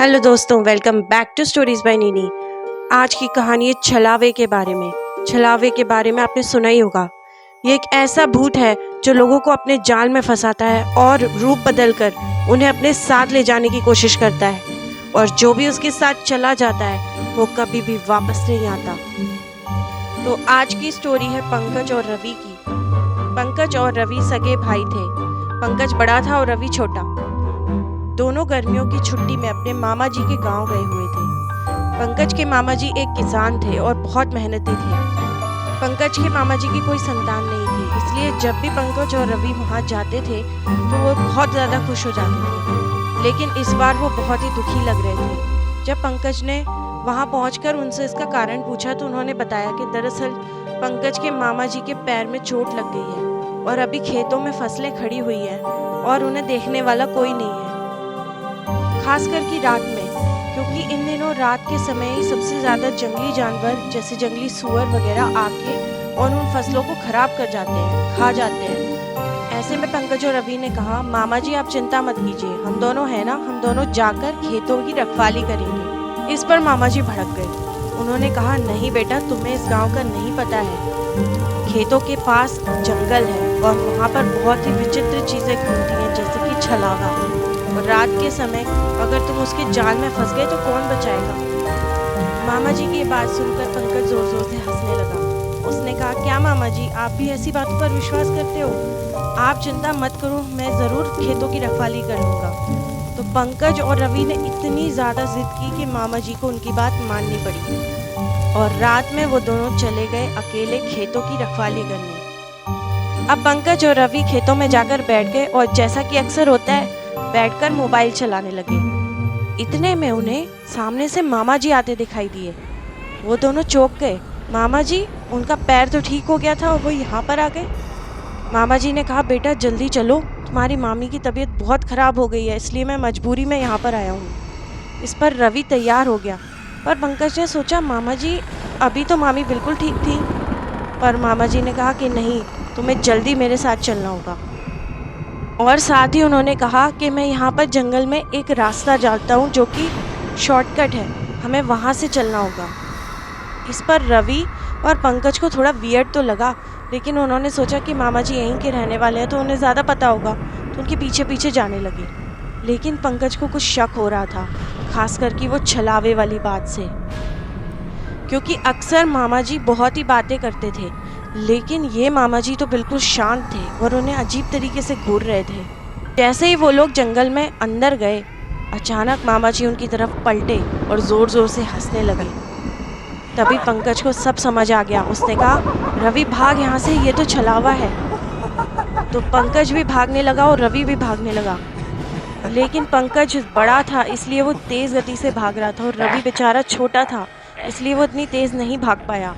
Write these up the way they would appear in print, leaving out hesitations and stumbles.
Hello दोस्तों, welcome back to stories by Nini. आज की कहानी है छलावे के बारे में। छलावे के बारे में आपने सुना ही होगा। ये एक ऐसा भूत है जो लोगों को अपने जाल में फंसाता है और रूप बदलकर उन्हें अपने साथ ले जाने की कोशिश करता है, और जो भी उसके साथ चला जाता है वो कभी भी वापस नहीं आता। तो आज की स्टोरी है पंकज और रवि की। पंकज और रवि सगे भाई थे। पंकज बड़ा था और रवि छोटा। दोनों गर्मियों की छुट्टी में अपने मामा जी के गांव गए हुए थे। पंकज के मामा जी एक किसान थे और बहुत मेहनती थे। पंकज के मामा जी की कोई संतान नहीं थी, इसलिए जब भी पंकज और रवि वहां जाते थे तो वो बहुत ज़्यादा खुश हो जाते थे। लेकिन इस बार वो बहुत ही दुखी लग रहे थे। जब पंकज ने वहां पहुंचकर उनसे इसका कारण पूछा तो उन्होंने बताया कि दरअसल पंकज के मामा जी के पैर में चोट लग गई है और अभी खेतों में फसलें खड़ी हुई हैं और उन्हें देखने वाला कोई नहीं है, खासकर की रात में, क्योंकि इन दिनों रात के समय ही सबसे ज़्यादा जंगली जानवर जैसे जंगली सूअर वगैरह आके और उन फसलों को खराब कर जाते हैं, खा जाते हैं। ऐसे में पंकज और रवि ने कहा, मामा जी आप चिंता मत कीजिए, हम दोनों हैं ना, हम दोनों जाकर खेतों की रखवाली करेंगे। इस पर मामा जी भड़क गए। उन्होंने कहा, नहीं बेटा, तुम्हें इस गाँव का नहीं पता है। खेतों के पास जंगल है और वहाँ पर बहुत ही विचित्र चीज़ें घूमती हैं, जैसे कि छलावा, और रात के समय अगर तुम उसके जाल में फंस गए तो कौन बचाएगा। मामा जी की ये बात सुनकर पंकज जोर जोर से हंसने लगा। उसने कहा, क्या मामा जी, आप भी ऐसी बातों पर विश्वास करते हो? आप चिंता मत करो, मैं ज़रूर खेतों की रखवाली कर लूँगा। तो पंकज और रवि ने इतनी ज़्यादा जिद की कि मामा जी को उनकी बात माननी पड़ी, और रात में वो दोनों चले गए अकेले खेतों की रखवाली करने। अब पंकज और रवि खेतों में जाकर बैठ गए और जैसा कि अक्सर होता है, बैठकर मोबाइल चलाने लगे। इतने में उन्हें सामने से मामा जी आते दिखाई दिए। वो दोनों चौंक गए। मामा जी, उनका पैर तो ठीक हो गया था और वो यहाँ पर आ गए। मामा जी ने कहा, बेटा जल्दी चलो, तुम्हारी मामी की तबीयत बहुत ख़राब हो गई है, इसलिए मैं मजबूरी में यहाँ पर आया हूँ। इस पर रवि तैयार हो गया, पर पंकज ने सोचा, मामा जी अभी तो मामी बिल्कुल ठीक थी। पर मामा जी ने कहा कि नहीं, तुम्हें जल्दी मेरे साथ चलना होगा। और साथ ही उन्होंने कहा कि मैं यहाँ पर जंगल में एक रास्ता जानता हूँ जो कि शॉर्टकट है, हमें वहाँ से चलना होगा। इस पर रवि और पंकज को थोड़ा वियर्ड तो लगा, लेकिन उन्होंने सोचा कि मामा जी यहीं के रहने वाले हैं तो उन्हें ज़्यादा पता होगा, तो उनके पीछे पीछे जाने लगे। लेकिन पंकज को कुछ शक हो रहा था, खास करके वो छलावे वाली बात से, क्योंकि अक्सर मामा जी बहुत ही बातें करते थे, लेकिन ये मामा जी तो बिल्कुल शांत थे और उन्हें अजीब तरीके से घूर रहे थे। जैसे ही वो लोग जंगल में अंदर गए, अचानक मामा जी उनकी तरफ पलटे और ज़ोर ज़ोर से हंसने लगे। तभी पंकज को सब समझ आ गया। उसने कहा, रवि भाग यहाँ से, ये तो छलावा है। तो पंकज भी भागने लगा और रवि भी भागने लगा, लेकिन पंकज बड़ा था इसलिए वो तेज़ गति से भाग रहा था और रवि बेचारा छोटा था इसलिए वो इतनी तेज़ नहीं भाग पाया।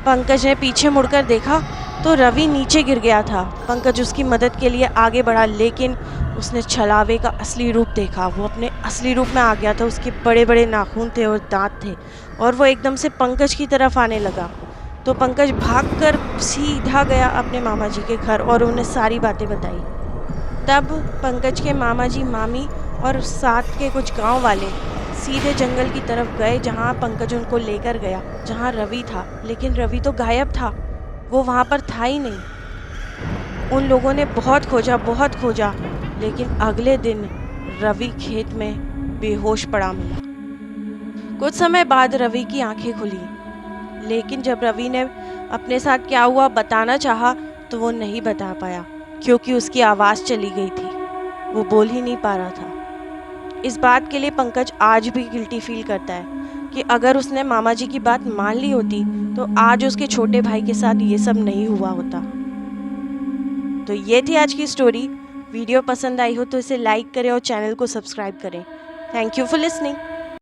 पंकज ने पीछे मुड़कर देखा तो रवि नीचे गिर गया था। पंकज उसकी मदद के लिए आगे बढ़ा, लेकिन उसने छलावे का असली रूप देखा। वो अपने असली रूप में आ गया था। उसके बड़े बड़े नाखून थे और दांत थे, और वो एकदम से पंकज की तरफ आने लगा। तो पंकज भागकर सीधा गया अपने मामा जी के घर और उन्हें सारी बातें बताई। तब पंकज के मामा जी, मामी और साथ के कुछ गाँव वाले सीधे जंगल की तरफ गए जहाँ पंकज उनको लेकर गया, जहाँ रवि था। लेकिन रवि तो गायब था, वो वहाँ पर था ही नहीं। उन लोगों ने बहुत खोजा, लेकिन अगले दिन रवि खेत में बेहोश पड़ा मिला। कुछ समय बाद रवि की आंखें खुली, लेकिन जब रवि ने अपने साथ क्या हुआ बताना चाहा तो वो नहीं बता पाया, क्योंकि उसकी आवाज़ चली गई थी, वो बोल ही नहीं पा रहा था। इस बात के लिए पंकज आज भी गिल्टी फील करता है कि अगर उसने मामा जी की बात मान ली होती तो आज उसके छोटे भाई के साथ ये सब नहीं हुआ होता। तो ये थी आज की स्टोरी। वीडियो पसंद आई हो तो इसे लाइक करें और चैनल को सब्सक्राइब करें। Thank you for listening.